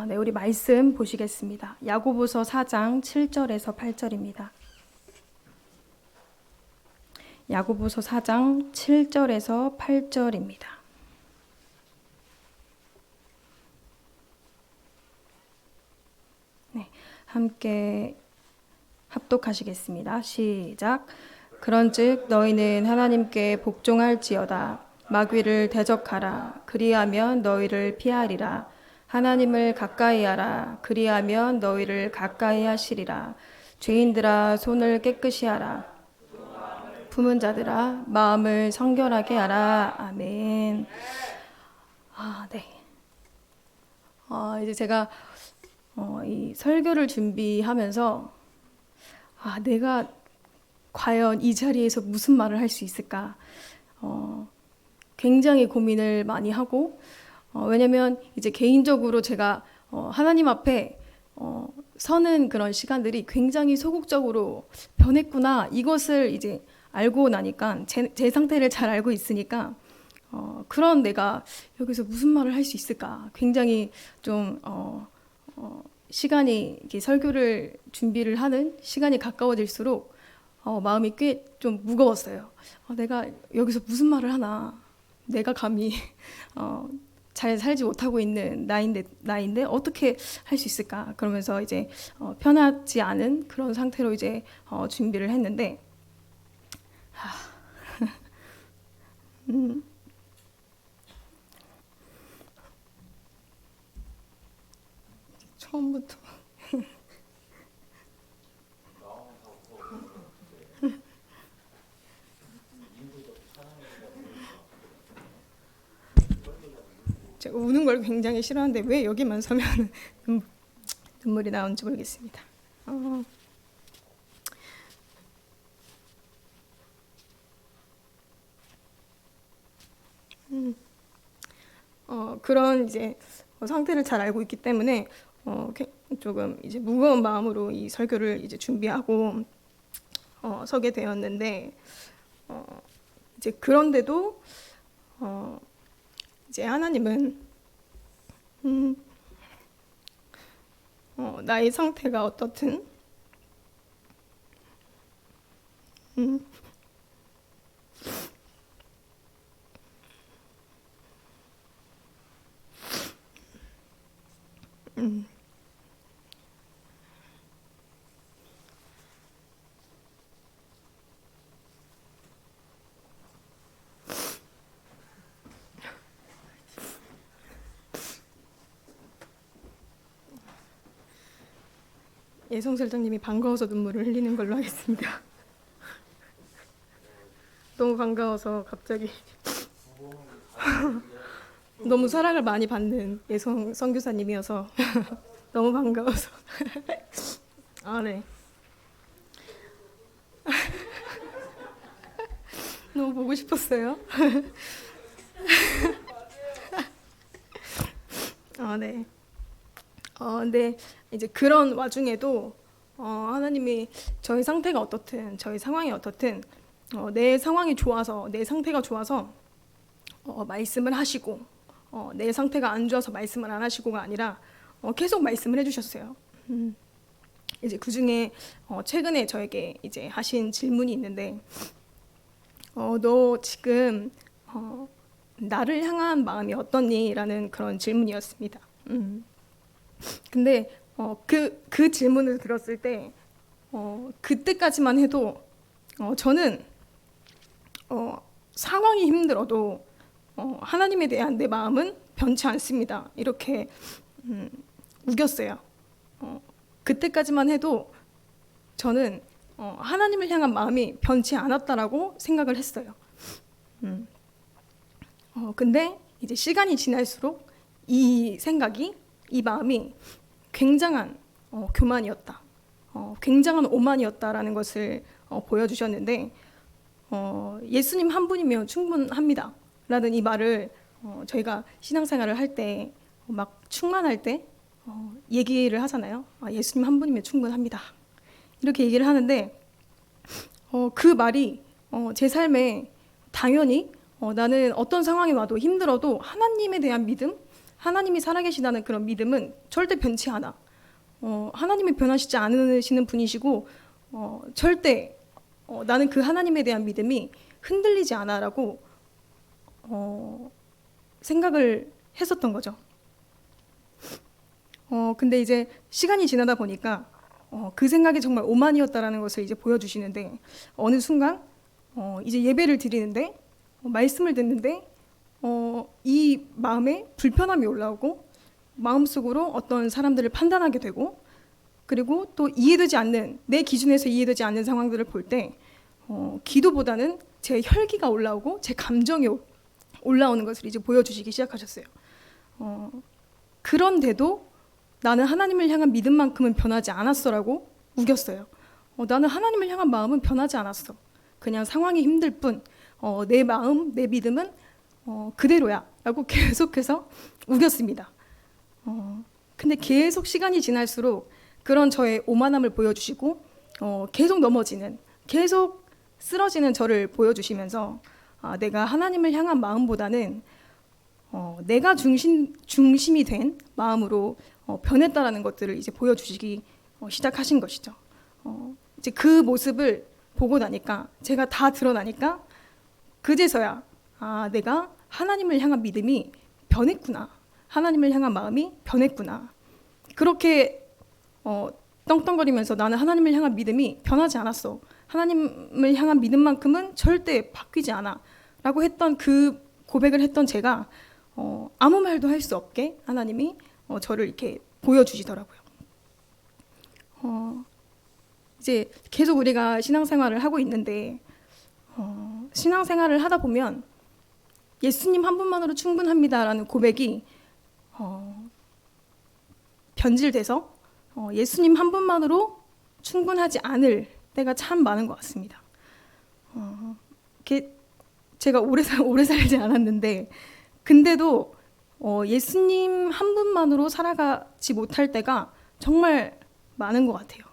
네, 우리 말씀 보시겠습니다. 야고보서 4장 7절에서 8절입니다. 야고보서 4장 7절에서 8절입니다. 네, 함께 합독하시겠습니다. 시작. 그런즉 너희는 하나님께 복종할지어다. 마귀를 대적하라. 그리하면 너희를 피하리라. 하나님을 가까이 하라. 그리하면 너희를 가까이 하시리라. 죄인들아 손을 깨끗이 하라. 품은 자들아 마음을 성결하게 하라. 아멘. 네. 이제 제가 이 설교를 준비하면서 내가 과연 이 자리에서 무슨 말을 할 수 있을까? 굉장히 고민을 많이 하고 왜냐면 이제 개인적으로 제가 하나님 앞에 서는 그런 시간들이 굉장히 소극적으로 변했구나, 이것을 이제 알고 나니까 제 상태를 잘 알고 있으니까 그런 내가 여기서 무슨 말을 할 수 있을까, 굉장히 좀 시간이 이렇게 설교를 준비를 하는 시간이 가까워질수록 마음이 꽤 좀 무거웠어요. 내가 여기서 무슨 말을 하나, 내가 감히 잘 살지 못하고 있는 나인데 어떻게 할 수 있을까? 그러면서 이제 편하지 않은 그런 상태로 이제 준비를 했는데 처음부터 제가 우는 걸 굉장히 싫어하는데 왜 여기만 서면 눈물이 나오는지 모르겠습니다. 그런 이제 상태를 잘 알고 있기 때문에 조금 이제 무거운 마음으로 이 설교를 이제 준비하고 서게 되었는데 이제 그런데도 이제 하나님은 나의 상태가 어떻든 예성 실장님이 반가워서 눈물을 흘리는 걸로 하겠습니다. 너무 반가워서 갑자기 너무 사랑을 많이 받는 예성 선교사님이어서 너무 반가워서 네. 너무 보고 싶었어요. 네. 근데 이제 그런 와중에도 하나님이 저희 상태가 어떻든, 저희 상황이 어떻든 내 상황이 좋아서, 내 상태가 좋아서 말씀을 하시고 내 상태가 안 좋아서 말씀을 안 하시고가 아니라 계속 말씀을 해주셨어요. 이제 그 중에 최근에 저에게 이제 하신 질문이 있는데 너 지금 나를 향한 마음이 어떠니? 라는 그런 질문이었습니다. 근데 그 질문을 들었을 때 그때까지만 해도 저는 상황이 힘들어도 하나님에 대한 내 마음은 변치 않습니다, 이렇게 우겼어요. 그때까지만 해도 저는 하나님을 향한 마음이 변치 않았다라고 생각을 했어요. 근데 이제 시간이 지날수록 이 생각이, 이 마음이 굉장한 교만이었다, 굉장한 오만이었다라는 것을 보여주셨는데 예수님 한 분이면 충분합니다 라는 이 말을 저희가 신앙생활을 할 때 막 충만할 때 얘기를 하잖아요. 예수님 한 분이면 충분합니다 이렇게 얘기를 하는데 그 말이 제 삶에 당연히 나는 어떤 상황이 와도 힘들어도 하나님에 대한 믿음, 하나님이 살아계시다는 그런 믿음은 절대 변치 않아. 하나님이 변하시지 않으시는 분이시고 절대 나는 그 하나님에 대한 믿음이 흔들리지 않아라고 생각을 했었던 거죠. 근데 이제 시간이 지나다 보니까 그 생각이 정말 오만이었다라는 것을 이제 보여주시는데, 어느 순간 이제 예배를 드리는데 말씀을 듣는데 이 마음에 불편함이 올라오고 마음속으로 어떤 사람들을 판단하게 되고, 그리고 또 이해되지 않는, 내 기준에서 이해되지 않는 상황들을 볼 때 기도보다는 제 혈기가 올라오고 제 감정이 올라오는 것을 이제 보여주시기 시작하셨어요. 그런데도 나는 하나님을 향한 믿음만큼은 변하지 않았어라고 우겼어요. 나는 하나님을 향한 마음은 변하지 않았어. 그냥 상황이 힘들 뿐 내 마음, 내 믿음은 그대로야 라고 계속해서 우겼습니다. 근데 계속 시간이 지날수록 그런 저의 오만함을 보여주시고 계속 넘어지는, 계속 쓰러지는 저를 보여주시면서 내가 하나님을 향한 마음보다는 내가 중심이 된 마음으로 변했다라는 것들을 이제 보여주시기 시작하신 것이죠. 이제 그 모습을 보고 나니까, 제가 다 드러나니까 그제서야 내가 하나님을 향한 믿음이 변했구나, 하나님을 향한 마음이 변했구나. 그렇게 떵떵거리면서 나는 하나님을 향한 믿음이 변하지 않았어, 하나님을 향한 믿음만큼은 절대 바뀌지 않아 라고 했던, 그 고백을 했던 제가 아무 말도 할 수 없게 하나님이 저를 이렇게 보여주시더라고요. 이제 계속 우리가 신앙생활을 하고 있는데 신앙생활을 하다 보면 예수님 한 분만으로 충분합니다라는 고백이 변질돼서 예수님 한 분만으로 충분하지 않을 때가 참 많은 것 같습니다. 제가 오래 살지 않았는데 근데도 예수님 한 분만으로 살아가지 못할 때가 정말 많은 것 같아요.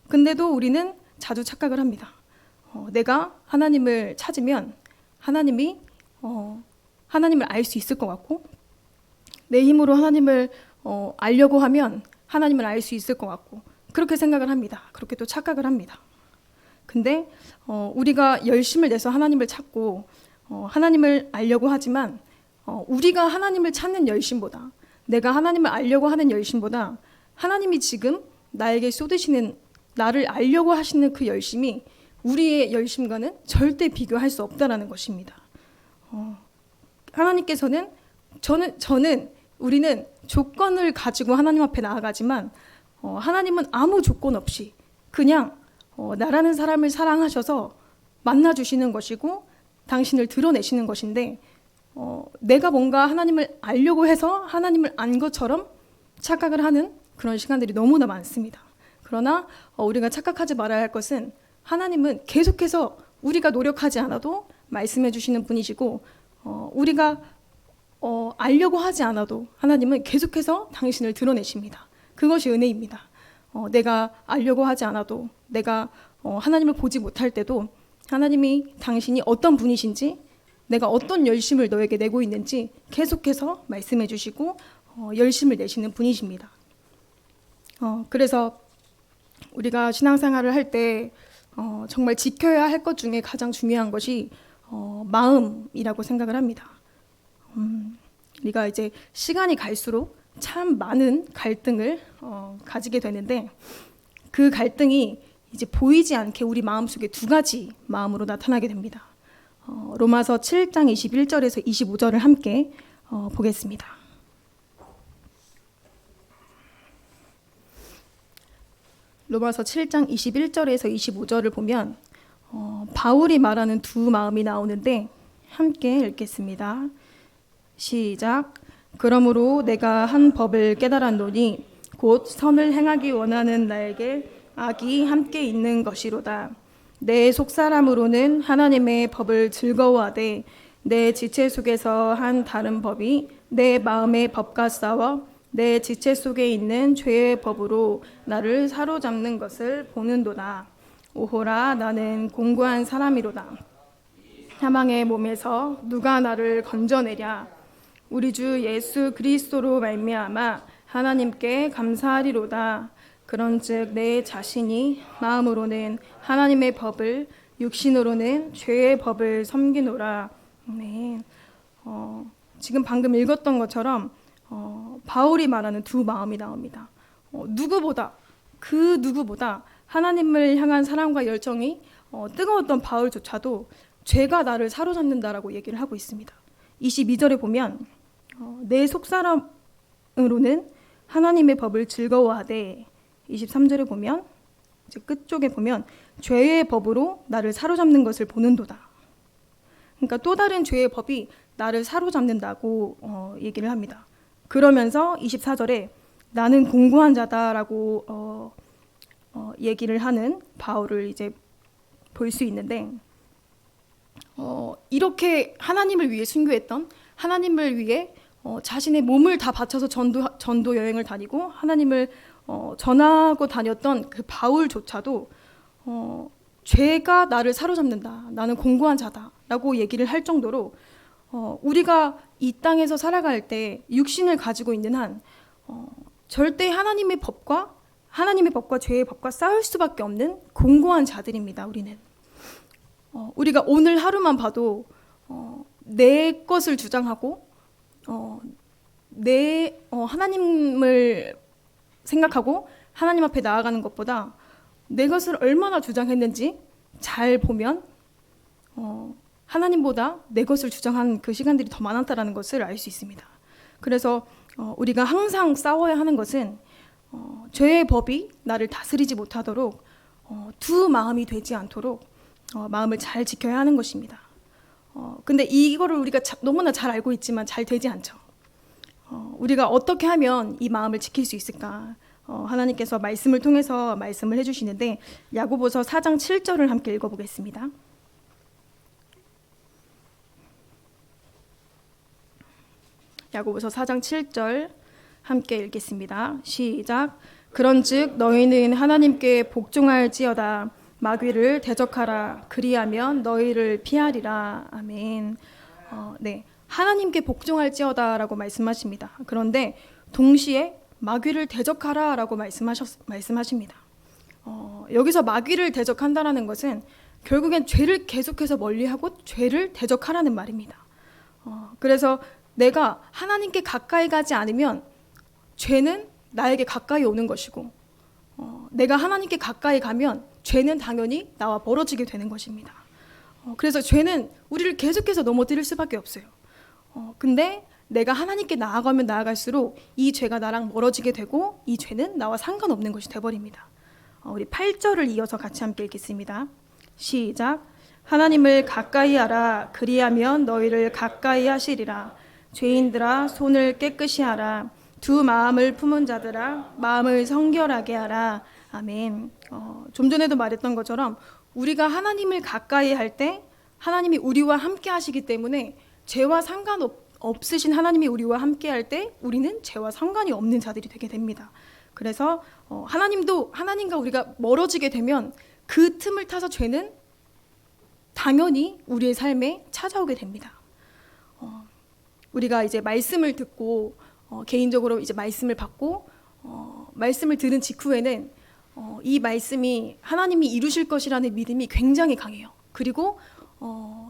근데도 우리는 자주 착각을 합니다. 내가 하나님을 찾으면 하나님을 알 수 있을 것 같고, 내 힘으로 하나님을 알려고 하면 하나님을 알 수 있을 것 같고, 그렇게 생각을 합니다. 그렇게 또 착각을 합니다. 근데 우리가 열심을 내서 하나님을 찾고 하나님을 알려고 하지만 우리가 하나님을 찾는 열심보다, 내가 하나님을 알려고 하는 열심보다 하나님이 지금 나에게 쏟으시는, 나를 알려고 하시는 그 열심이 우리의 열심과는 절대 비교할 수 없다라는 것입니다. 하나님께서는 우리는 조건을 가지고 하나님 앞에 나아가지만 하나님은 아무 조건 없이 그냥 나라는 사람을 사랑하셔서 만나주시는 것이고 당신을 드러내시는 것인데, 내가 뭔가 하나님을 알려고 해서 하나님을 안 것처럼 착각을 하는 그런 시간들이 너무나 많습니다. 그러나 우리가 착각하지 말아야 할 것은, 하나님은 계속해서 우리가 노력하지 않아도 말씀해 주시는 분이시고 우리가 알려고 하지 않아도 하나님은 계속해서 당신을 드러내십니다. 그것이 은혜입니다. 내가 알려고 하지 않아도, 내가 하나님을 보지 못할 때도 하나님이 당신이 어떤 분이신지, 내가 어떤 열심을 너에게 내고 있는지 계속해서 말씀해 주시고 열심을 내시는 분이십니다. 그래서 우리가 신앙생활을 할 때 정말 지켜야 할 것 중에 가장 중요한 것이 마음이라고 생각을 합니다. 우리가 이제 시간이 갈수록 참 많은 갈등을 가지게 되는데, 그 갈등이 이제 보이지 않게 우리 마음속에 두 가지 마음으로 나타나게 됩니다. 로마서 7장 21절에서 25절을 함께 보겠습니다. 로마서 7장 21절에서 25절을 보면 바울이 말하는 두 마음이 나오는데 함께 읽겠습니다. 시작. 그러므로 내가 한 법을 깨달았노니 곧 선을 행하기 원하는 나에게 악이 함께 있는 것이로다. 내 속사람으로는 하나님의 법을 즐거워하되 내 지체 속에서 한 다른 법이 내 마음의 법과 싸워 내 지체 속에 있는 죄의 법으로 나를 사로잡는 것을 보는도다. 오호라, 나는 공고한 사람이로다. 사망의 몸에서 누가 나를 건져내랴. 우리 주 예수 그리스도로 말미암아 하나님께 감사하리로다. 그런즉 내 자신이 마음으로는 하나님의 법을, 육신으로는 죄의 법을 섬기노라. 네. 지금 방금 읽었던 것처럼 바울이 말하는 두 마음이 나옵니다. 그 누구보다 하나님을 향한 사랑과 열정이 뜨거웠던 바울조차도 죄가 나를 사로잡는다라고 얘기를 하고 있습니다. 22절에 보면 내 속사람으로는 하나님의 법을 즐거워하되, 23절에 보면 이제 끝쪽에 보면 죄의 법으로 나를 사로잡는 것을 보는도다. 그러니까 또 다른 죄의 법이 나를 사로잡는다고 얘기를 합니다. 그러면서 24절에 나는 공고한 자다라고 얘기를 하는 바울을 이제 볼 수 있는데, 이렇게 하나님을 위해 순교했던, 하나님을 위해 자신의 몸을 다 바쳐서 전도 여행을 다니고 하나님을 전하고 다녔던 그 바울조차도 죄가 나를 사로잡는다, 나는 공고한 자다라고 얘기를 할 정도로 우리가 이 땅에서 살아갈 때 육신을 가지고 있는 한 절대 하나님의 법과 죄의 법과 싸울 수밖에 없는 공고한 자들입니다. 우리가 오늘 하루만 봐도 내 것을 주장하고 하나님을 생각하고 하나님 앞에 나아가는 것보다 내 것을 얼마나 주장했는지 잘 보면 하나님보다 내 것을 주장한 그 시간들이 더 많았다라는 것을 알 수 있습니다. 그래서 우리가 항상 싸워야 하는 것은 죄의 법이 나를 다스리지 못하도록, 두 마음이 되지 않도록 마음을 잘 지켜야 하는 것입니다. 근데 이거를 우리가 너무나 잘 알고 있지만 잘 되지 않죠. 우리가 어떻게 하면 이 마음을 지킬 수 있을까? 하나님께서 말씀을 통해서 말씀을 해주시는데, 야고보서 4장 7절을 함께 읽어보겠습니다. 야고보서 4장 7절 함께 읽겠습니다. 시작. 그런즉 너희는 하나님께 복종할지어다. 마귀를 대적하라. 그리하면 너희를 피하리라. 아멘. 네, 하나님께 복종할지어다라고 말씀하십니다. 그런데 동시에 마귀를 대적하라라고 말씀하십니다. 여기서 마귀를 대적한다라는 것은 결국엔 죄를 계속해서 멀리하고 죄를 대적하라는 말입니다. 그래서 내가 하나님께 가까이 가지 않으면 죄는 나에게 가까이 오는 것이고, 내가 하나님께 가까이 가면 죄는 당연히 나와 멀어지게 되는 것입니다. 그래서 죄는 우리를 계속해서 넘어뜨릴 수밖에 없어요. 근데 내가 하나님께 나아가면 나아갈수록 이 죄가 나랑 멀어지게 되고, 이 죄는 나와 상관없는 것이 되어버립니다. 우리 8절을 이어서 같이 함께 읽겠습니다. 시작. 하나님을 가까이 하라. 그리하면 너희를 가까이 하시리라. 죄인들아 손을 깨끗이 하라. 두 마음을 품은 자들아 마음을 성결하게 하라. 아멘. 좀 전에도 말했던 것처럼 우리가 하나님을 가까이 할 때 하나님이 우리와 함께 하시기 때문에, 죄와 상관없으신 하나님이 우리와 함께 할 때 우리는 죄와 상관이 없는 자들이 되게 됩니다. 그래서 하나님과 우리가 멀어지게 되면 그 틈을 타서 죄는 당연히 우리의 삶에 찾아오게 됩니다. 우리가 이제 말씀을 듣고 개인적으로 이제 말씀을 받고 말씀을 들은 직후에는 이 말씀이 하나님이 이루실 것이라는 믿음이 굉장히 강해요. 그리고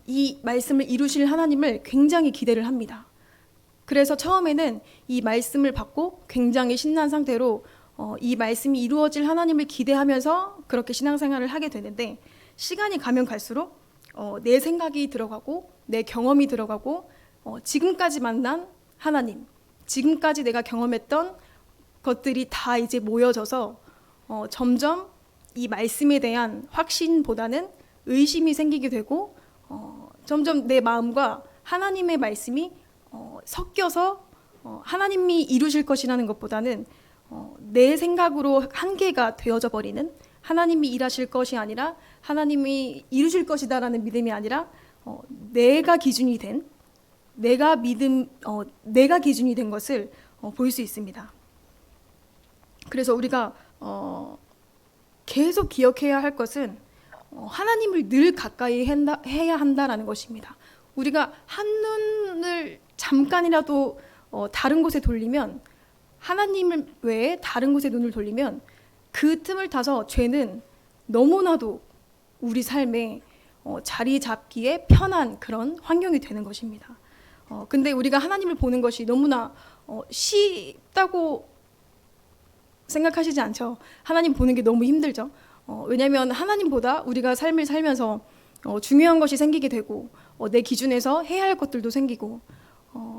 이 말씀을 이루실 하나님을 굉장히 기대를 합니다. 그래서 처음에는 이 말씀을 받고 굉장히 신난 상태로 이 말씀이 이루어질 하나님을 기대하면서 그렇게 신앙생활을 하게 되는데, 시간이 가면 갈수록 내 생각이 들어가고 내 경험이 들어가고 지금까지 만난 하나님, 지금까지 내가 경험했던 것들이 다 이제 모여져서 점점 이 말씀에 대한 확신보다는 의심이 생기게 되고, 점점 내 마음과 하나님의 말씀이 섞여서 하나님이 이루실 것이라는 것보다는 내 생각으로 한계가 되어져 버리는, 하나님이 일하실 것이 아니라 하나님이 이루실 것이다라는 믿음이 아니라 내가 기준이 된 것을 볼 수 있습니다. 그래서 우리가 계속 기억해야 할 것은 하나님을 늘 가까이 해야 한다라는 것입니다. 우리가 한눈을 잠깐이라도 다른 곳에 돌리면, 하나님을 외에 다른 곳에 눈을 돌리면 그 틈을 타서 죄는 너무나도 우리 삶에 자리 잡기에 편한 그런 환경이 되는 것입니다. 근데 우리가 하나님을 보는 것이 너무나 쉽다고 생각하시지 않죠? 하나님 보는 게 너무 힘들죠? 왜냐하면 하나님보다 우리가 삶을 살면서 중요한 것이 생기게 되고, 내 기준에서 해야 할 것들도 생기고,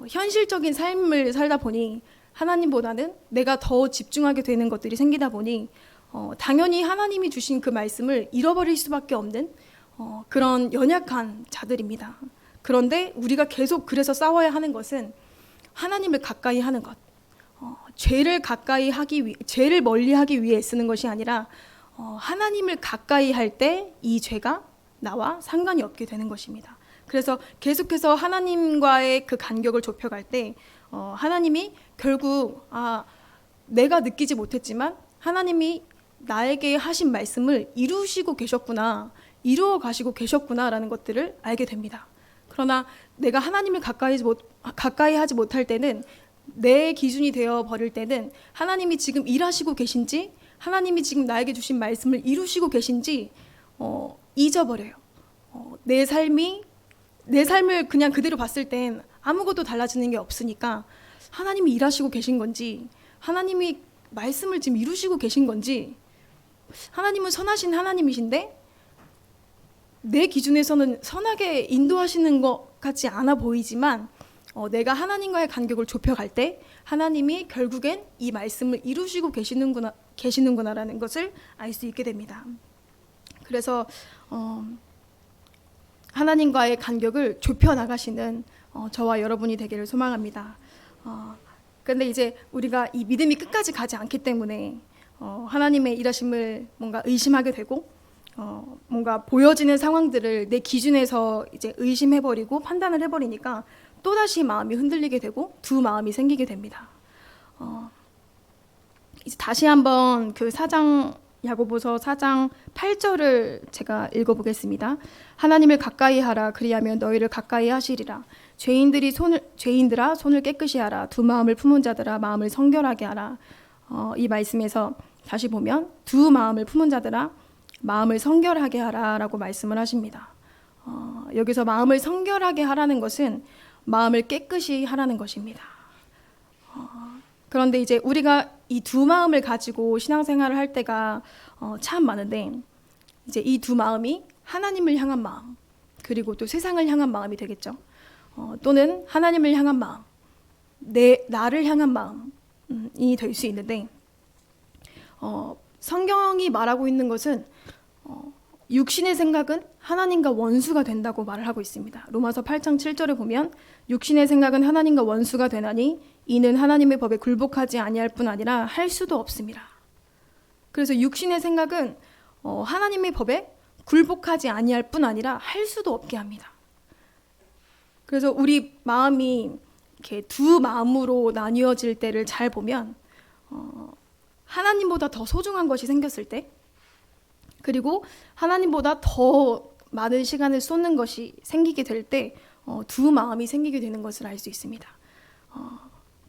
현실적인 삶을 살다 보니 하나님보다는 내가 더 집중하게 되는 것들이 생기다 보니 당연히 하나님이 주신 그 말씀을 잃어버릴 수밖에 없는 그런 연약한 자들입니다. 그런데 우리가 계속 그래서 싸워야 하는 것은 하나님을 가까이 하는 것, 죄를 멀리하기 위해 쓰는 것이 아니라 하나님을 가까이 할 때 이 죄가 나와 상관이 없게 되는 것입니다. 그래서 계속해서 하나님과의 그 간격을 좁혀갈 때 하나님이 결국 내가 느끼지 못했지만 하나님이 나에게 하신 말씀을 이루시고 계셨구나, 이루어 가시고 계셨구나라는 것들을 알게 됩니다. 그러나 내가 하나님을 가까이 하지 못할 때는, 내 기준이 되어 버릴 때는 하나님이 지금 일하시고 계신지, 하나님이 지금 나에게 주신 말씀을 이루시고 계신지 잊어버려요. 내 삶을 그냥 그대로 봤을 땐 아무것도 달라지는 게 없으니까 하나님이 일하시고 계신 건지, 하나님이 말씀을 지금 이루시고 계신 건지, 하나님은 선하신 하나님이신데 내 기준에서는 선하게 인도하시는 것 같지 않아 보이지만 내가 하나님과의 간격을 좁혀갈 때 하나님이 결국엔 이 말씀을 이루시고 계시는구나라는 것을 알 수 있게 됩니다. 그래서 하나님과의 간격을 좁혀 나가시는 저와 여러분이 되기를 소망합니다. 그런데 이제 우리가 이 믿음이 끝까지 가지 않기 때문에 하나님의 일하심을 뭔가 의심하게 되고, 뭔가 보여지는 상황들을 내 기준에서 이제 의심해버리고 판단을 해버리니까 또다시 마음이 흔들리게 되고 두 마음이 생기게 됩니다. 이제 다시 한번 그 야고보서 4장 8절을 제가 읽어보겠습니다. 하나님을 가까이 하라, 그리하면 너희를 가까이 하시리라. 죄인들아 손을 깨끗이 하라. 두 마음을 품은 자들아 마음을 성결하게 하라. 이 말씀에서 다시 보면 두 마음을 품은 자들아 마음을 성결하게 하라라고 말씀을 하십니다. 여기서 마음을 성결하게 하라는 것은 마음을 깨끗이 하라는 것입니다. 그런데 이제 우리가 이 두 마음을 가지고 신앙생활을 할 때가 참 많은데, 이제 이 두 마음이 하나님을 향한 마음, 그리고 또 세상을 향한 마음이 되겠죠. 또는 하나님을 향한 마음, 나를 향한 마음이 될 수 있는데, 성경이 말하고 있는 것은 육신의 생각은 하나님과 원수가 된다고 말을 하고 있습니다. 로마서 8장 7절에 보면 육신의 생각은 하나님과 원수가 되나니 이는 하나님의 법에 굴복하지 아니할 뿐 아니라 할 수도 없습니다. 그래서 육신의 생각은 하나님의 법에 굴복하지 아니할 뿐 아니라 할 수도 없게 합니다. 그래서 우리 마음이 이렇게 두 마음으로 나뉘어질 때를 잘 보면 하나님보다 더 소중한 것이 생겼을 때, 그리고 하나님보다 더 많은 시간을 쏟는 것이 생기게 될 때 두 마음이 생기게 되는 것을 알 수 있습니다.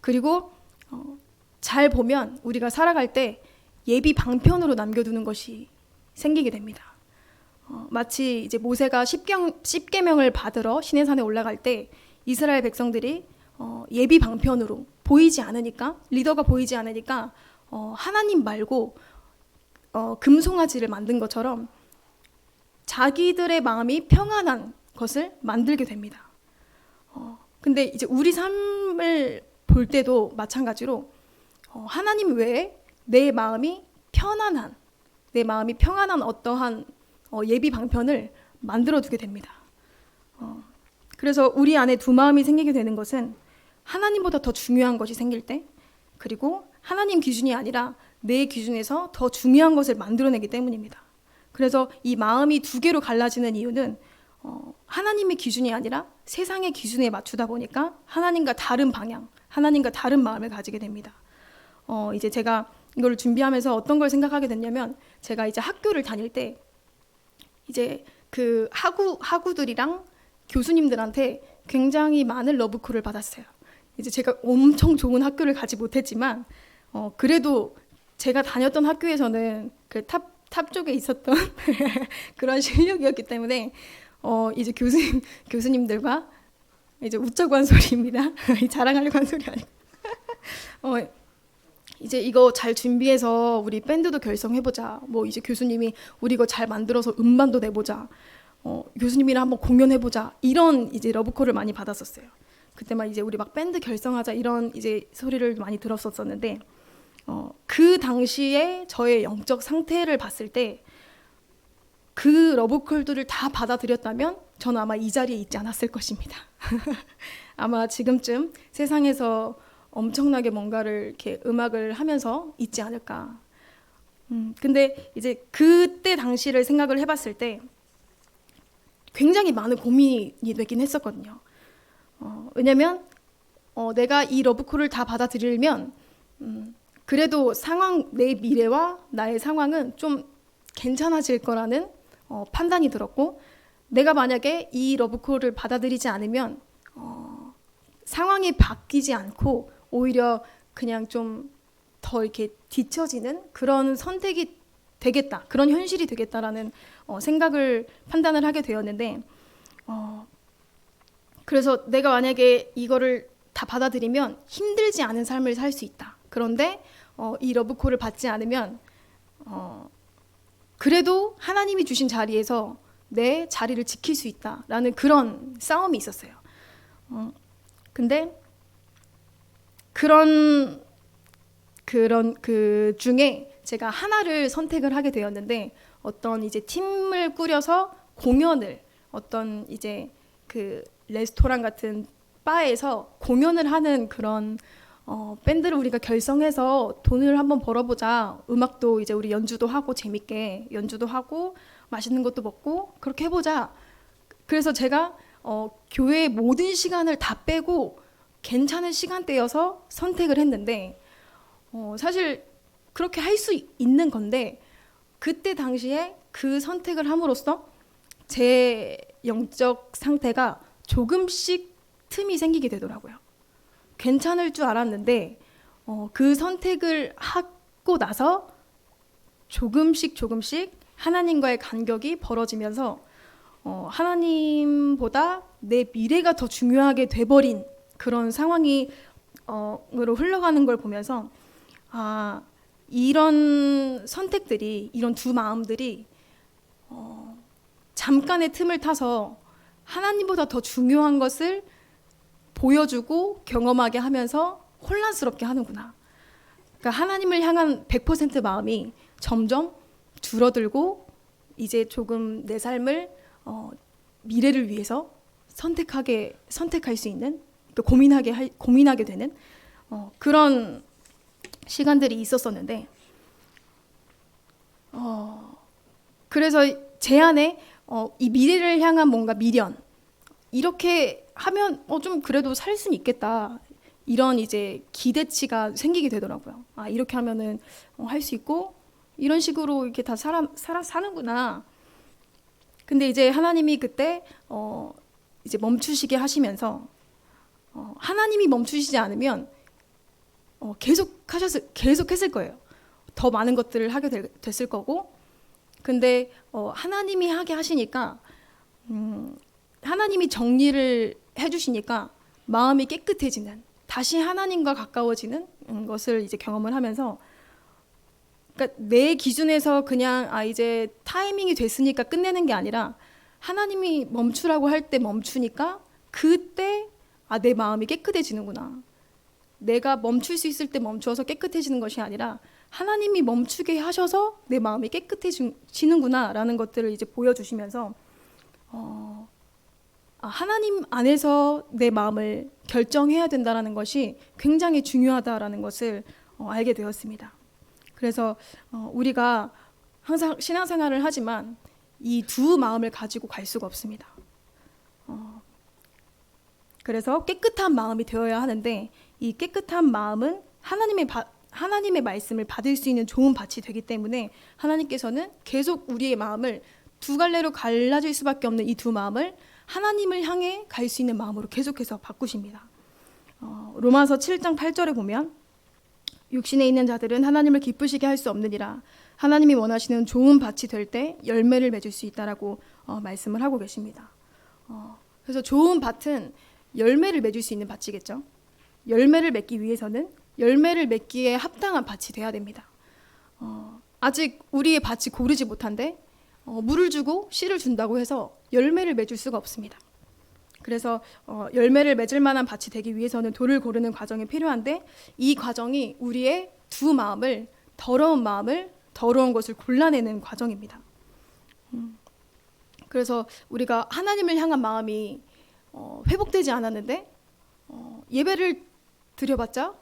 그리고 잘 보면 우리가 살아갈 때 예비 방편으로 남겨두는 것이 생기게 됩니다. 마치 이제 모세가 십계명을 받으러 시내산에 올라갈 때 이스라엘 백성들이 예비 방편으로 보이지 않으니까, 리더가 보이지 않으니까 하나님 말고 금송아지를 만든 것처럼 자기들의 마음이 평안한 것을 만들게 됩니다. 근데 이제 우리 삶을 볼 때도 마찬가지로 하나님 외에 내 마음이 편안한 어떠한 예비 방편을 만들어 두게 됩니다. 그래서 우리 안에 두 마음이 생기게 되는 것은 하나님보다 더 중요한 것이 생길 때, 그리고 하나님 기준이 아니라 내 기준에서 더 중요한 것을 만들어내기 때문입니다. 그래서 이 마음이 두 개로 갈라지는 이유는 하나님의 기준이 아니라 세상의 기준에 맞추다 보니까 하나님과 다른 방향, 하나님과 다른 마음을 가지게 됩니다. 이제 제가 이걸 준비하면서 어떤 걸 생각하게 됐냐면, 제가 이제 학교를 다닐 때 이제 그 학우들이랑 교수님들한테 굉장히 많은 러브콜을 받았어요. 이제 제가 엄청 좋은 학교를 가지 못했지만 그래도 제가 다녔던 학교에서는 그 탑 쪽에 있었던 그런 실력이었기 때문에 이제 교수님들과 이제 웃자고 한 소리입니다. 자랑하려고 한 소리 아니고 이제 이거 잘 준비해서 우리 밴드도 결성해보자. 뭐 이제 교수님이 우리 이거 잘 만들어서 음반도 내보자. 교수님이랑 한번 공연해보자. 이런 이제 러브콜을 많이 받았었어요. 그때 막 이제 우리 막 밴드 결성하자 이런 이제 소리를 많이 들었었는데 그 당시에 저의 영적 상태를 봤을 때 그 러브콜들을 다 받아들였다면 저는 아마 이 자리에 있지 않았을 것입니다. 아마 지금쯤 세상에서 엄청나게 뭔가를 이렇게 음악을 하면서 있지 않을까. 근데 이제 그때 당시를 생각을 해봤을 때 굉장히 많은 고민이 되긴 했었거든요. 왜냐면 내가 이 러브콜을 다 받아들이면 그래도 내 미래와 나의 상황은 좀 괜찮아질 거라는 판단이 들었고, 내가 만약에 이 러브콜을 받아들이지 않으면 상황이 바뀌지 않고 오히려 그냥 좀 더 이렇게 뒤처지는 그런 선택이 되겠다, 그런 현실이 되겠다라는 판단을 하게 되었는데, 그래서 내가 만약에 이거를 다 받아들이면 힘들지 않은 삶을 살 수 있다. 그런데 이 러브콜을 받지 않으면 그래도 하나님이 주신 자리에서 내 자리를 지킬 수 있다라는 그런 싸움이 있었어요. 근데 그런 그 중에 제가 하나를 선택을 하게 되었는데, 어떤 이제 팀을 꾸려서 공연을 어떤 이제 그 레스토랑 같은 바에서 공연을 하는 그런 밴드를 우리가 결성해서 돈을 한번 벌어보자. 음악도 이제 우리 연주도 하고 재밌게 연주도 하고 맛있는 것도 먹고 그렇게 해보자. 그래서 제가 교회의 모든 시간을 다 빼고 괜찮은 시간대여서 선택을 했는데, 사실 그렇게 할 수 있는 건데 그때 당시에 그 선택을 함으로써 제 영적 상태가 조금씩 틈이 생기게 되더라고요. 괜찮을 줄 알았는데 그 선택을 하고 나서 조금씩 하나님과의 간격이 벌어지면서 하나님보다 내 미래가 더 중요하게 돼버린 그런 상황이 으로 흘러가는 걸 보면서 이런 선택들이, 이런 두 마음들이 잠깐의 틈을 타서 하나님보다 더 중요한 것을 보여주고 경험하게 하면서 혼란스럽게 하는구나. 그러니까 하나님을 향한 100% 마음이 점점 줄어들고 이제 조금 내 삶을 미래를 위해서 선택할 수 있는, 그러니까 고민하게 되는 그런 시간들이 있었었는데, 그래서 제 안에 이 미래를 향한 뭔가 미련, 이렇게 하면 좀 그래도 살 수는 있겠다, 이런 이제 기대치가 생기게 되더라고요. 이렇게 하면은 할 수 있고 이런 식으로 이렇게 다 사는구나. 근데 이제 하나님이 그때 이제 멈추시게 하시면서 하나님이 멈추시지 않으면 계속 했을 거예요. 더 많은 것들을 하게 됐을 거고. 근데 하나님이 하게 하시니까 하나님이 정리를 해주시니까 마음이 깨끗해지는, 다시 하나님과 가까워지는 것을 이제 경험을 하면서, 그러니까 내 기준에서 그냥 이제 타이밍이 됐으니까 끝내는 게 아니라 하나님이 멈추라고 할 때 멈추니까 그때 내 마음이 깨끗해지는구나. 내가 멈출 수 있을 때 멈춰서 깨끗해지는 것이 아니라 하나님이 멈추게 하셔서 내 마음이 깨끗해지는구나라는 것들을 이제 보여주시면서 하나님 안에서 내 마음을 결정해야 된다라는 것이 굉장히 중요하다라는 것을 알게 되었습니다. 그래서 우리가 항상 신앙생활을 하지만 이 두 마음을 가지고 갈 수가 없습니다. 그래서 깨끗한 마음이 되어야 하는데, 이 깨끗한 마음은 하나님의 말씀을 받을 수 있는 좋은 밭이 되기 때문에 하나님께서는 계속 우리의 마음을 두 갈래로 갈라질 수밖에 없는 이 두 마음을 하나님을 향해 갈 수 있는 마음으로 계속해서 바꾸십니다. 로마서 7장 8절에 보면 육신에 있는 자들은 하나님을 기쁘시게 할 수 없느니라. 하나님이 원하시는 좋은 밭이 될 때 열매를 맺을 수 있다라고 말씀을 하고 계십니다. 그래서 좋은 밭은 열매를 맺을 수 있는 밭이겠죠. 열매를 맺기 위해서는 열매를 맺기에 합당한 밭이 돼야 됩니다. 아직 우리의 밭이 고르지 못한데 물을 주고 씨를 준다고 해서 열매를 맺을 수가 없습니다. 그래서 열매를 맺을 만한 밭이 되기 위해서는 돌을 고르는 과정이 필요한데 이 과정이 우리의 두 마음을 더러운 것을 골라내는 과정입니다. 그래서 우리가 하나님을 향한 마음이 회복되지 않았는데 예배를 드려봤자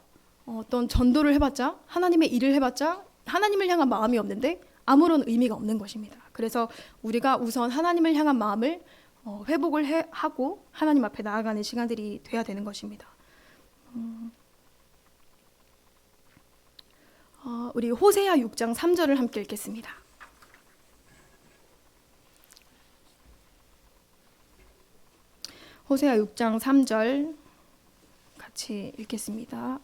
어떤 전도를 해봤자 하나님의 일을 해봤자 하나님을 향한 마음이 없는데 아무런 의미가 없는 것입니다. 그래서 우리가 우선 하나님을 향한 마음을 회복을 하고 하나님 앞에 나아가는 시간들이 돼야 되는 것입니다. 우리 호세아 6장 3절을 함께 읽겠습니다. 호세아 6장 3절 같이 읽겠습니다.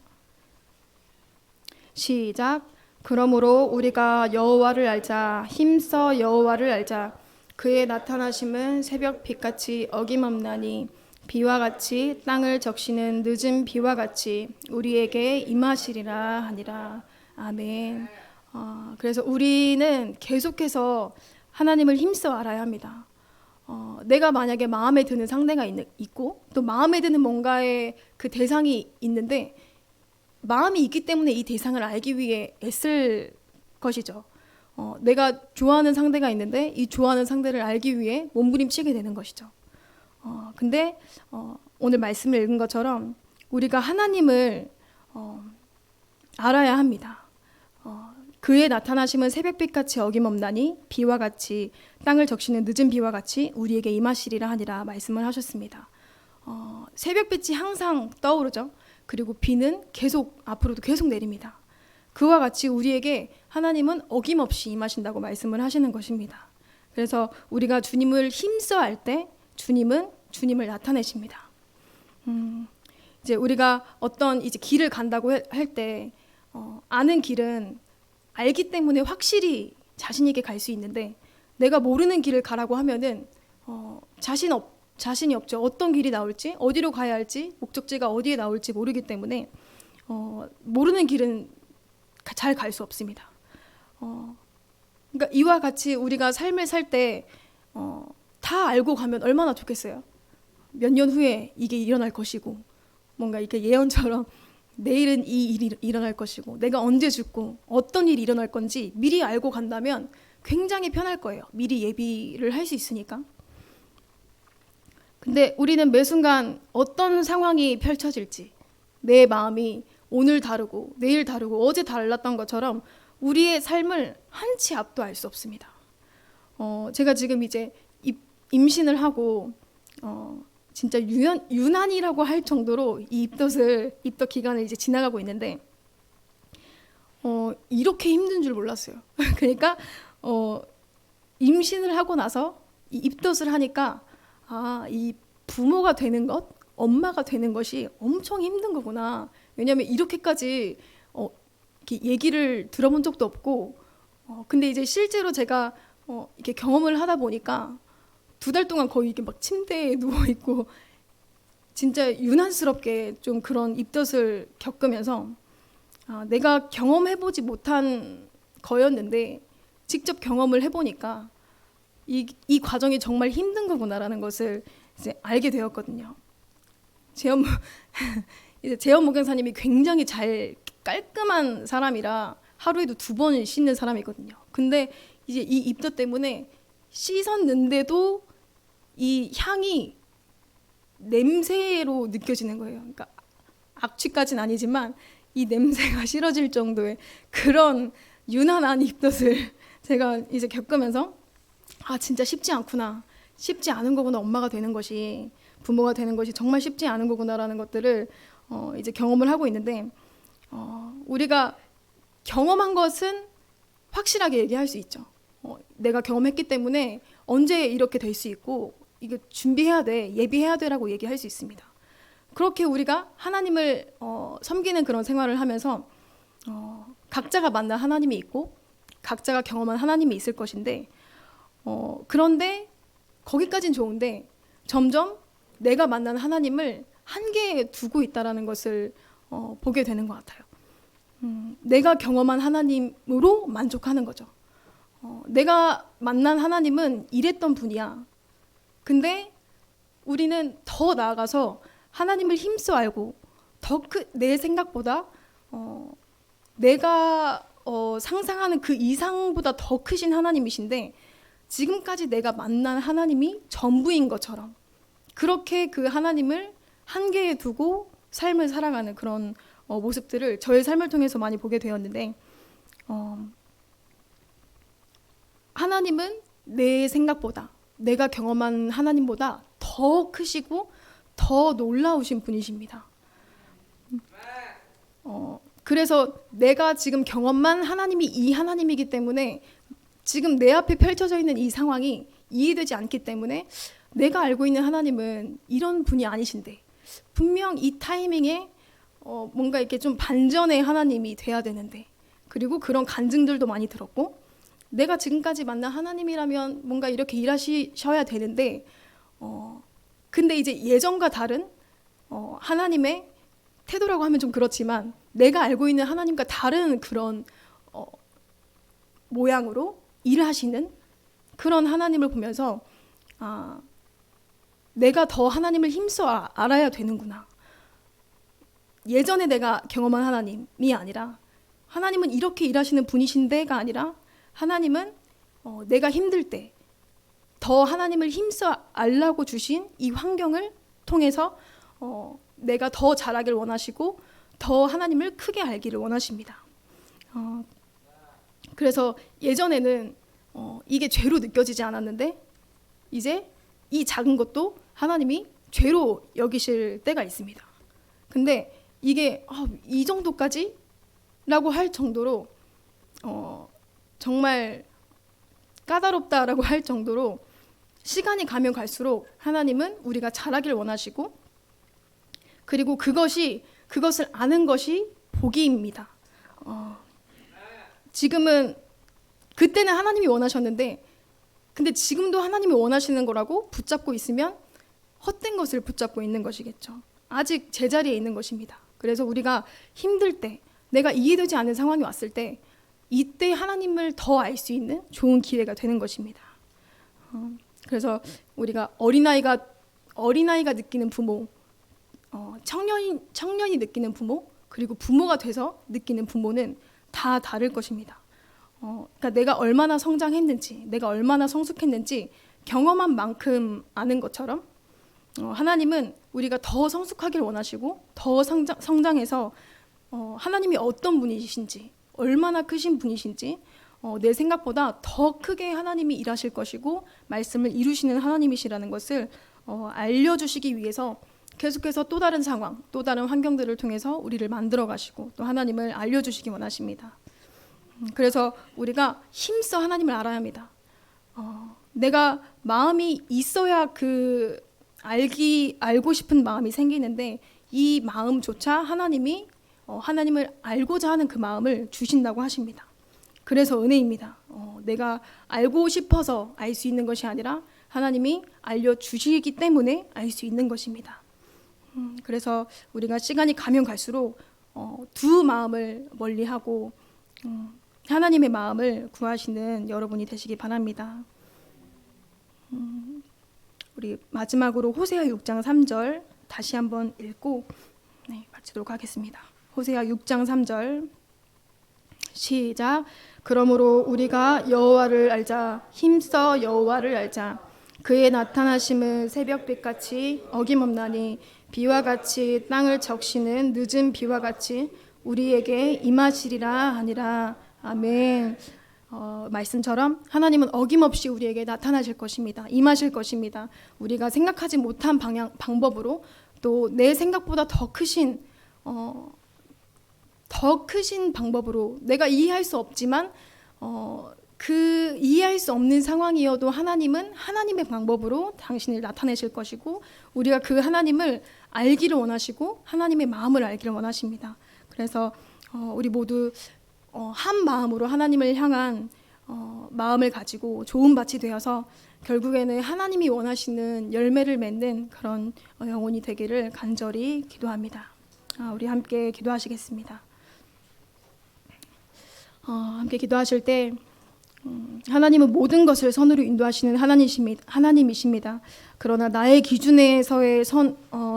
시작. 그러므로 우리가 여호와를 알자. 힘써 여호와를 알자. 그의 나타나심은 새벽 빛같이 어김없나니 비와 같이 땅을 적시는 늦은 비와 같이 우리에게 임하시리라 하니라. 아멘. 그래서 우리는 계속해서 하나님을 힘써 알아야 합니다. 내가 만약에 마음에 드는 상대가 있고 또 마음에 드는 뭔가의 그 대상이 있는데 마음이 있기 때문에 이 대상을 알기 위해 애쓸 것이죠. 내가 좋아하는 상대가 있는데 이 좋아하는 상대를 알기 위해 몸부림치게 되는 것이죠. 근데 오늘 말씀을 읽은 것처럼 우리가 하나님을 알아야 합니다. 그의 나타나심은 새벽빛같이 어김없나니 비와 같이 땅을 적시는 늦은 비와 같이 우리에게 임하시리라 하니라 말씀을 하셨습니다. 새벽빛이 항상 떠오르죠. 그리고 비는 앞으로도 계속 내립니다. 그와 같이 우리에게 하나님은 어김없이 임하신다고 말씀을 하시는 것입니다. 그래서 우리가 주님을 힘써 알 때 주님은 주님을 나타내십니다. 이제 우리가 어떤 이제 길을 간다고 할 때 아는 길은 알기 때문에 확실히 자신 있게 갈 수 있는데 내가 모르는 길을 가라고 하면은 자신이 없죠. 어떤 길이 나올지, 어디로 가야 할지, 목적지가 어디에 나올지 모르기 때문에 모르는 길은 잘 갈 수 없습니다. 그러니까 이와 같이 우리가 삶을 살 때 다 알고 가면 얼마나 좋겠어요. 몇 년 후에 이게 일어날 것이고 뭔가 이렇게 예언처럼 내일은 이 일이 일어날 것이고 내가 언제 죽고 어떤 일이 일어날 건지 미리 알고 간다면 굉장히 편할 거예요. 미리 예비를 할 수 있으니까. 근데 우리는 매 순간 어떤 상황이 펼쳐질지 내 마음이 오늘 다르고 내일 다르고 어제 달랐던 것처럼 우리의 삶을 한치 앞도 알 수 없습니다. 제가 지금 이제 임신을 하고 진짜 유난이라고 할 정도로 이 입덧 기간을 이제 지나가고 있는데 이렇게 힘든 줄 몰랐어요. 그러니까 임신을 하고 나서 이 입덧을 하니까 이 부모가 되는 것, 엄마가 되는 것이 엄청 힘든 거구나. 왜냐하면 이렇게까지 이렇게 얘기를 들어본 적도 없고 근데 이제 실제로 제가 이렇게 경험을 하다 보니까 2달 동안 거의 이렇게 막 침대에 누워 있고 진짜 유난스럽게 좀 그런 입덧을 겪으면서 내가 경험해보지 못한 거였는데 직접 경험을 해보니까 이 과정이 정말 힘든 거구나라는 것을 이제 알게 되었거든요. 재현 목양사님이 굉장히 깔끔한 사람이라 하루에도 2번을 씻는 사람이거든요. 근데 이제 이 입덧 때문에 씻었는데도 이 향이 냄새로 느껴지는 거예요. 그러니까 악취까지는 아니지만 이 냄새가 싫어질 정도의 그런 유난한 입덧을 제가 이제 겪으면서 진짜 쉽지 않구나. 쉽지 않은 거구나. 엄마가 되는 것이, 부모가 되는 것이 정말 쉽지 않은 거구나라는 것들을 이제 경험을 하고 있는데 우리가 경험한 것은 확실하게 얘기할 수 있죠. 내가 경험했기 때문에 언제 이렇게 될 수 있고 이거 준비해야 돼, 예비해야 돼라고 얘기할 수 있습니다. 그렇게 우리가 하나님을 섬기는 그런 생활을 하면서 각자가 만난 하나님이 있고 각자가 경험한 하나님이 있을 것인데 그런데 거기까진 좋은데 점점 내가 만난 하나님을 한계에 두고 있다라는 것을 보게 되는 것 같아요. 내가 경험한 하나님으로 만족하는 거죠. 내가 만난 하나님은 이랬던 분이야. 근데 우리는 더 나아가서 하나님을 힘써 알고 내 생각보다 내가 상상하는 그 이상보다 더 크신 하나님이신데 지금까지 내가 만난 하나님이 전부인 것처럼 그렇게 그 하나님을 한계에 두고 삶을 살아가는 그런 모습들을 저의 삶을 통해서 많이 보게 되었는데 하나님은 내 생각보다 내가 경험한 하나님보다 더 크시고 더 놀라우신 분이십니다. 그래서 내가 지금 경험한 하나님이 이 하나님이기 때문에 지금 내 앞에 펼쳐져 있는 이 상황이 이해되지 않기 때문에 내가 알고 있는 하나님은 이런 분이 아니신데 분명 이 타이밍에 뭔가 이렇게 좀 반전의 하나님이 돼야 되는데 그리고 그런 간증들도 많이 들었고 내가 지금까지 만난 하나님이라면 뭔가 이렇게 일하셔야 되는데 근데 이제 예전과 다른 하나님의 태도라고 하면 좀 그렇지만 내가 알고 있는 하나님과 다른 그런 모양으로 일하시는 그런 하나님을 보면서 내가 더 하나님을 힘써 알아야 되는구나. 예전에 내가 경험한 하나님이 아니라 하나님은 이렇게 일하시는 분이신데가 아니라 하나님은 내가 힘들 때 더 하나님을 힘써 알라고 주신 이 환경을 통해서 내가 더 잘하길 원하시고 더 하나님을 크게 알기를 원하십니다. 그래서 예전에는 이게 죄로 느껴지지 않았는데 이제 이 작은 것도 하나님이 죄로 여기실 때가 있습니다. 근데 이게 이 정도까지? 라고 할 정도로 정말 까다롭다라고 할 정도로 시간이 가면 갈수록 하나님은 우리가 잘하길 원하시고 그리고 그것을 아는 것이 복이입니다. 지금은 그때는 하나님이 원하셨는데 근데 지금도 하나님이 원하시는 거라고 붙잡고 있으면 헛된 것을 붙잡고 있는 것이겠죠. 아직 제자리에 있는 것입니다. 그래서 우리가 힘들 때 내가 이해되지 않는 상황이 왔을 때 이때 하나님을 더 알 수 있는 좋은 기회가 되는 것입니다. 그래서 우리가 어린아이가 느끼는 부모, 청년이 느끼는 부모, 그리고 부모가 돼서 느끼는 부모는 다 다를 것입니다. 그러니까 내가 얼마나 성장했는지, 내가 얼마나 성숙했는지 경험한 만큼 아는 것처럼 하나님은 우리가 더 성숙하길 원하시고 더 성장해서 하나님이 어떤 분이신지, 얼마나 크신 분이신지 내 생각보다 더 크게 하나님이 일하실 것이고 말씀을 이루시는 하나님이시라는 것을 알려주시기 위해서 계속해서 또 다른 상황, 또 다른 환경들을 통해서 우리를 만들어 가시고 또 하나님을 알려주시기 원하십니다. 그래서 우리가 힘써 하나님을 알아야 합니다. 내가 마음이 있어야 그 알고 싶은 마음이 생기는데 이 마음조차 하나님이 하나님을 알고자 하는 그 마음을 주신다고 하십니다. 그래서 은혜입니다. 내가 알고 싶어서 알 수 있는 것이 아니라 하나님이 알려주시기 때문에 알 수 있는 것입니다. 그래서 우리가 시간이 가면 갈수록 두 마음을 멀리하고 하나님의 마음을 구하시는 여러분이 되시기 바랍니다. 우리 마지막으로 호세아 6장 3절 다시 한번 읽고 마치도록 하겠습니다. 호세아 6장 3절 시작. 그러므로 우리가 여호와를 알자. 힘써 여호와를 알자. 그의 나타나심은 새벽빛같이 어김없나니 비와 같이 땅을 적시는 늦은 비와 같이 우리에게 임하시리라 하니라. 아멘. 말씀처럼 하나님은 어김없이 우리에게 나타나실 것입니다. 임하실 것입니다. 우리가 생각하지 못한 방법으로 또 내 생각보다 더 크신 방법으로 내가 이해할 수 없지만 그 이해할 수 없는 상황이어도 하나님은 하나님의 방법으로 당신을 나타내실 것이고 우리가 그 하나님을 알기를 원하시고 하나님의 마음을 알기를 원하십니다. 그래서 우리 모두 한 마음으로 하나님을 향한 마음을 가지고 좋은 밭이 되어서 결국에는 하나님이 원하시는 열매를 맺는 그런 영혼이 되기를 간절히 기도합니다. 우리 함께 기도하시겠습니다. 함께 기도하실 때 하나님은 모든 것을 선으로 인도하시는 하나님이십니다. 그러나 나의 기준에서의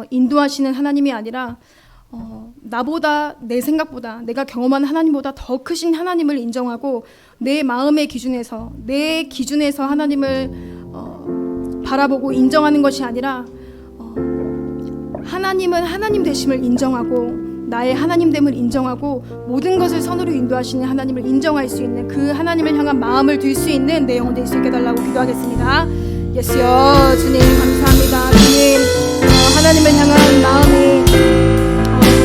인도하시는 하나님이 아니라 나보다 내 생각보다 내가 경험한 하나님보다 더 크신 하나님을 인정하고 내 마음의 기준에서 내 기준에서 하나님을 바라보고 인정하는 것이 아니라 하나님은 하나님 되심을 인정하고 나의 하나님됨을 인정하고 모든 것을 선으로 인도하시는 하나님을 인정할 수 있는 그 하나님을 향한 마음을 둘 수 있는 내 영혼 될 수 있게 해달라고 기도하겠습니다. 예수여 주님 감사합니다. 주님 하나님을 향한 마음이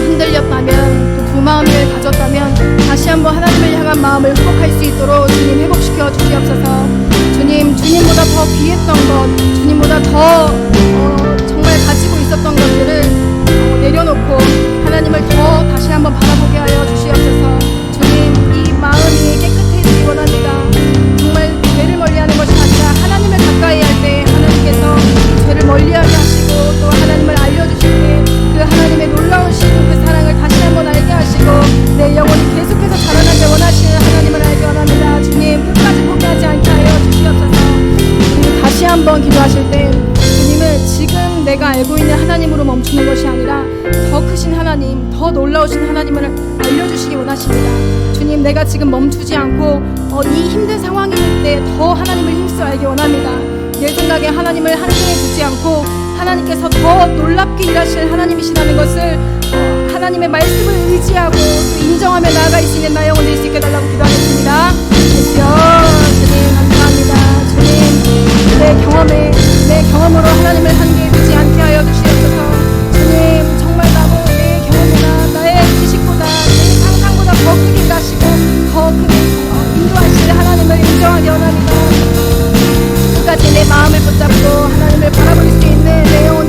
흔들렸다면 또 두 마음을 가졌다면 다시 한번 하나님을 향한 마음을 회복할 수 있도록 주님 회복시켜 주시옵소서. 주님 주님보다 더 귀했던 것 주님보다 더 정말 가지고 있었던 것들을 내려놓고 하나님을 더 다시 한번 바라보게 하여 주시옵소서. 주님 이 마음이 깨끗해지기 원합니다. 정말 죄를 멀리하는 것이 아니라 하나님을 가까이 할 때 하나님께서 죄를 멀리하게 하시고 또 하나님을 알려주실 때 그 하나님의 놀라우신 그 사랑을 다시 한번 알게 하시고 내 영혼이 계속해서 자라나길 원하시는 하나님을 알게 원합니다. 주님 끝까지 포기하지 않게 하여 주시옵소서. 주님 다시 한번 기도하실 때 주님은 지금 내가 알고 있는 하나님으로 멈추는 것이 아니라 더 크신 하나님, 더 놀라우신 하나님을 알려주시기 원하십니다. 주님 내가 지금 멈추지 않고 이 힘든 상황일 때 더 하나님을 힘써 알기 원합니다. 내 생각에 하나님을 한심에 두지 않고 하나님께서 더 놀랍게 일하실 하나님이시라는 것을 하나님의 말씀을 의지하고 또 인정하며 나아갈 수 있는 나의 영혼 될 수 있게 해달라고 기도하겠습니다. 주여 주님 감사합니다. 주님 내 경험으로 하나님을 한계에 두지 않게 하여 주시옵소서. 주님 정말 나도 내 경험보다 나의 지식보다 내 상상보다 더 크게 가시고 더 크게 인도하실 하나님을 인정하기 원합니다. 끝까지 내 마음을 붙잡고 하나님을 바라볼 수 있는 내 영혼